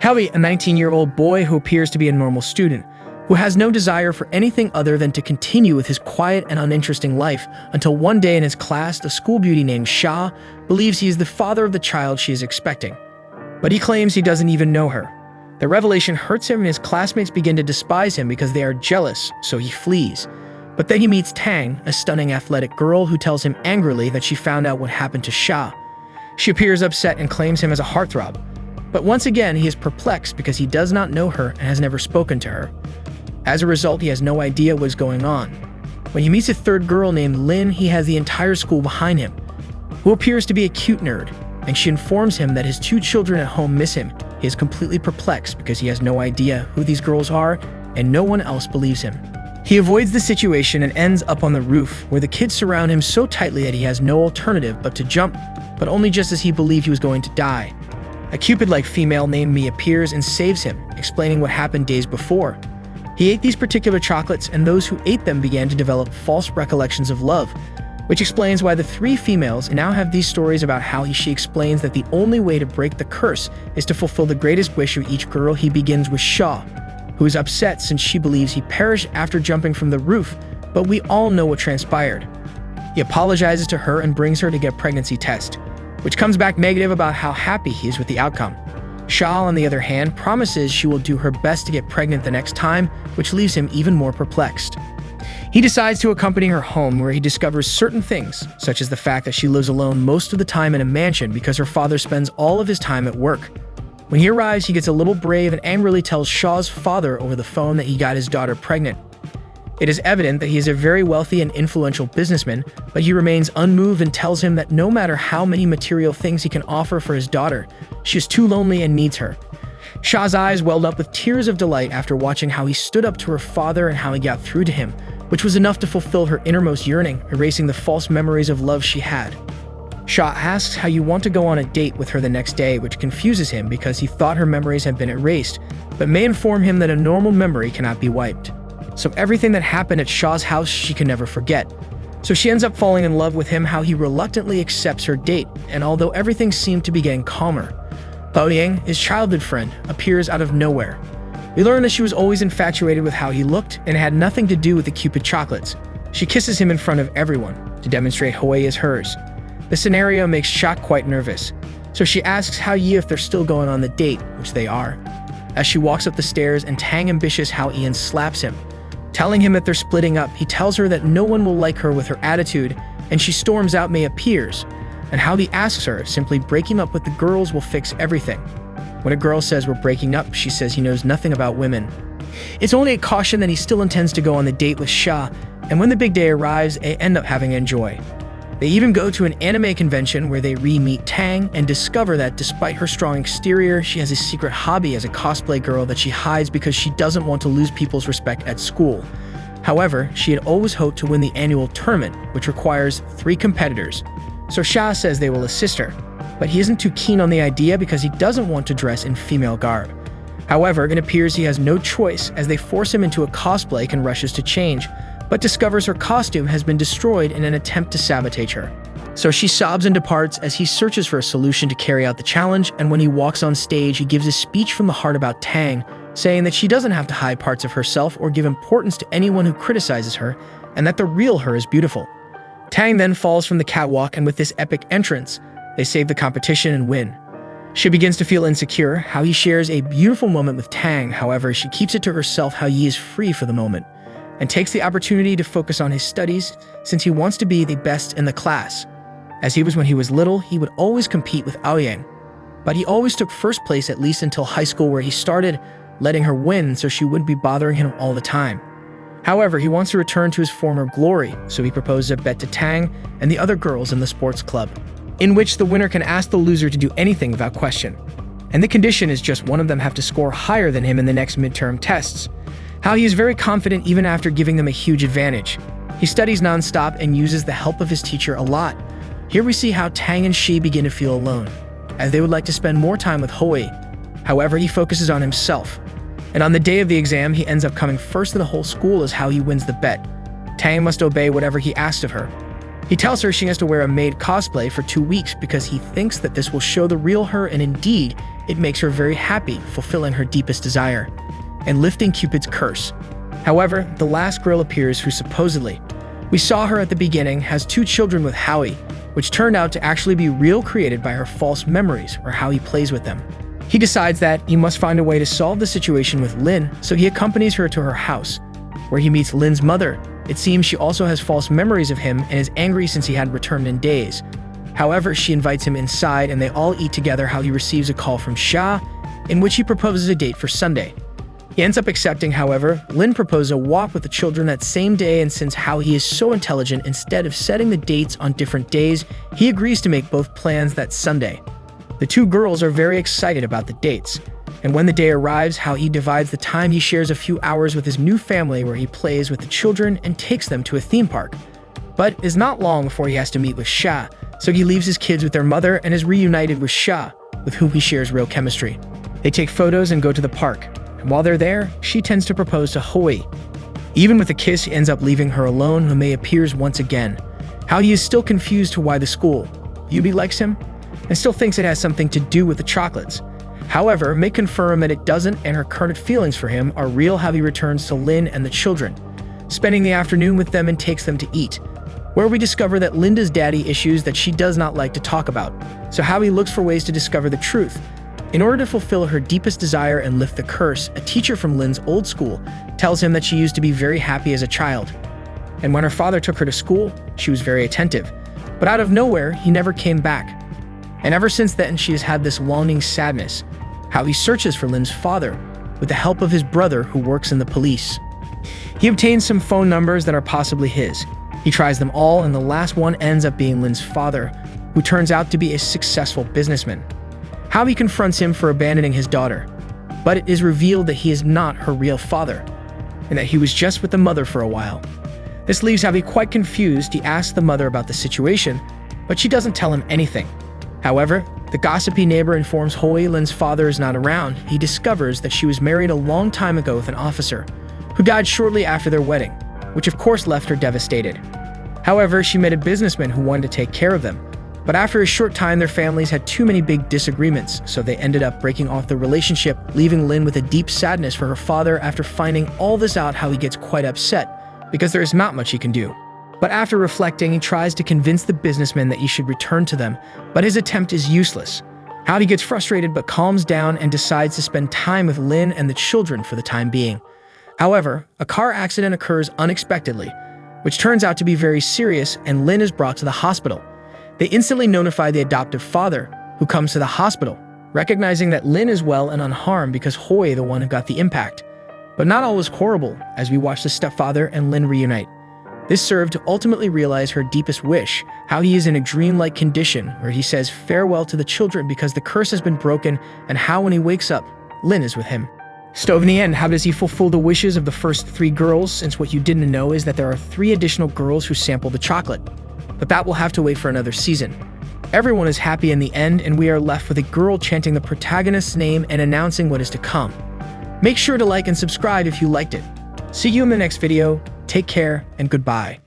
Haoyi, a 19-year-old boy who appears to be a normal student, who has no desire for anything other than to continue with his quiet and uninteresting life until one day in his class, the school beauty named Sha believes he is the father of the child she is expecting. But he claims he doesn't even know her. The revelation hurts him and his classmates begin to despise him because they are jealous, so he flees. But then he meets Tang, a stunning athletic girl who tells him angrily that she found out what happened to Sha. She appears upset and claims him as a heartthrob. But once again, he is perplexed because he does not know her and has never spoken to her. As a result, he has no idea what is going on. When he meets a third girl named Lin, he has the entire school behind him, who appears to be a cute nerd, and she informs him that his 2 children at home miss him. He is completely perplexed because he has no idea who these girls are, and no one else believes him. He avoids the situation and ends up on the roof, where the kids surround him so tightly that he has no alternative but to jump, but only just as he believed he was going to die. A Cupid-like female named Mi appears and saves him, explaining what happened days before. He ate these particular chocolates, and those who ate them began to develop false recollections of love, which explains why the 3 females now have these stories about how she explains that the only way to break the curse is to fulfill the greatest wish of each girl. He begins with Sha, who is upset since she believes he perished after jumping from the roof, but we all know what transpired. He apologizes to her and brings her to get a pregnancy test, which comes back negative about how happy he is with the outcome. Sha, on the other hand, promises she will do her best to get pregnant the next time, which leaves him even more perplexed. He decides to accompany her home, where he discovers certain things, such as the fact that she lives alone most of the time in a mansion because her father spends all of his time at work. When he arrives, he gets a little brave and angrily tells Sha's father over the phone that he got his daughter pregnant. It is evident that he is a very wealthy and influential businessman, but he remains unmoved and tells him that no matter how many material things he can offer for his daughter, she is too lonely and needs her. Sha's eyes welled up with tears of delight after watching how he stood up to her father and how he got through to him, which was enough to fulfill her innermost yearning, erasing the false memories of love she had. Sha asks how you want to go on a date with her the next day, which confuses him because he thought her memories had been erased, but may inform him that a normal memory cannot be wiped. So everything that happened at Sha's house she can never forget. So she ends up falling in love with him, how he reluctantly accepts her date, and although everything seemed to be getting calmer, Baoying, his childhood friend, appears out of nowhere. We learn that she was always infatuated with how he looked and had nothing to do with the Cupid chocolates. She kisses him in front of everyone to demonstrate Haoyi is hers. The scenario makes Sha quite nervous, so she asks Haoyi if they're still going on the date, which they are. As she walks up the stairs and Tang ambitious Haoyi slaps him. Telling him that they're splitting up, he tells her that no one will like her with her attitude, and she storms out. May appears, and Haoyi asks her if simply breaking up with the girls will fix everything. When a girl says we're breaking up, she says he knows nothing about women. It's only a caution that he still intends to go on the date with Sha, and when the big day arrives, they end up having enjoy. They even go to an anime convention where they re-meet Tang and discover that despite her strong exterior, she has a secret hobby as a cosplay girl that she hides because she doesn't want to lose people's respect at school. However, she had always hoped to win the annual tournament, which requires 3 competitors. So Sha says they will assist her, but he isn't too keen on the idea because he doesn't want to dress in female garb. However, it appears he has no choice as they force him into a cosplay and rushes to change, but discovers her costume has been destroyed in an attempt to sabotage her. So she sobs and departs as he searches for a solution to carry out the challenge, and when he walks on stage, he gives a speech from the heart about Tang, saying that she doesn't have to hide parts of herself or give importance to anyone who criticizes her, and that the real her is beautiful. Tang then falls from the catwalk, and with this epic entrance, they save the competition and win. She begins to feel insecure, how he shares a beautiful moment with Tang. However, she keeps it to herself how he is free for the moment, and takes the opportunity to focus on his studies since he wants to be the best in the class. As he was when he was little, he would always compete with Aoyang, but he always took first place at least until high school, where he started letting her win so she wouldn't be bothering him all the time. However, he wants to return to his former glory, so he proposes a bet to Tang and the other girls in the sports club, in which the winner can ask the loser to do anything without question. And the condition is just one of them have to score higher than him in the next midterm tests. How he is very confident even after giving them a huge advantage. He studies non-stop and uses the help of his teacher a lot. Here we see how Tang and she begin to feel alone, as they would like to spend more time with Haoyi. However, he focuses on himself. And on the day of the exam, he ends up coming first in the whole school as how he wins the bet. Tang must obey whatever he asked of her. He tells her she has to wear a maid cosplay for 2 weeks because he thinks that this will show the real her, and indeed, it makes her very happy, fulfilling her deepest desire and lifting Cupid's curse. However, the last girl appears who supposedly, we saw her at the beginning, has 2 children with Haoyi, which turned out to actually be real, created by her false memories or how he plays with them. He decides that he must find a way to solve the situation with Lin, so he accompanies her to her house, where he meets Lin's mother. It seems she also has false memories of him and is angry since he hadn't returned in days. However, she invites him inside and they all eat together. How he receives a call from Sha, in which he proposes a date for Sunday. He ends up accepting. However, Lin proposes a walk with the children that same day, and since Haoyi is so intelligent, instead of setting the dates on different days, he agrees to make both plans that Sunday. The 2 girls are very excited about the dates, and when the day arrives, Haoyi divides the time. He shares a few hours with his new family where he plays with the children and takes them to a theme park. But it's not long before he has to meet with Sha, so he leaves his kids with their mother and is reunited with Sha, with whom he shares real chemistry. They take photos and go to the park, and while they're there, she tends to propose to Haoyi. Even with a kiss, he ends up leaving her alone. Haoyi appears once again. Haoyi is still confused to why the school Yubi likes him, and still thinks it has something to do with the chocolates. However, may confirm that it doesn't, and her current feelings for him are real. Haoyi returns to Lin and the children, spending the afternoon with them and takes them to eat, where we discover that Linda's daddy issues that she does not like to talk about. So Haoyi looks for ways to discover the truth. In order to fulfill her deepest desire and lift the curse, a teacher from Lin's old school tells him that she used to be very happy as a child. And when her father took her to school, she was very attentive. But out of nowhere, he never came back. And ever since then, she has had this longing sadness. Haoyi searches for Lin's father with the help of his brother who works in the police. He obtains some phone numbers that are possibly his. He tries them all, and the last one ends up being Lin's father, who turns out to be a successful businessman. Haoyi confronts him for abandoning his daughter, but it is revealed that he is not her real father, and that he was just with the mother for a while. This leaves Haoyi quite confused. He asks the mother about the situation, but she doesn't tell him anything. However, the gossipy neighbor informs Haoyi Lin's father is not around. He discovers that she was married a long time ago with an officer, who died shortly after their wedding, which of course left her devastated. However, she met a businessman who wanted to take care of them, but after a short time their families had too many big disagreements, so they ended up breaking off the relationship, leaving Lin with a deep sadness for her father. After finding all this out, Haoyi gets quite upset, because there is not much he can do. But after reflecting, he tries to convince the businessman that he should return to them, but his attempt is useless. Haoyi gets frustrated but calms down and decides to spend time with Lin and the children for the time being. However, a car accident occurs unexpectedly, which turns out to be very serious, and Lin is brought to the hospital. They instantly notify the adoptive father, who comes to the hospital, recognizing that Lin is well and unharmed because Haoyi the one who got the impact. But not all is horrible as we watch the stepfather and Lin reunite. This served to ultimately realize her deepest wish, how he is in a dreamlike condition where he says farewell to the children because the curse has been broken, and how when he wakes up, Lin is with him. So in the end, how does he fulfill the wishes of the first 3 girls, since what you didn't know is that there are 3 additional girls who sample the chocolate? But that will have to wait for another season. Everyone is happy in the end, and we are left with a girl chanting the protagonist's name and announcing what is to come. Make sure to like and subscribe if you liked it. See you in the next video. Take care and goodbye.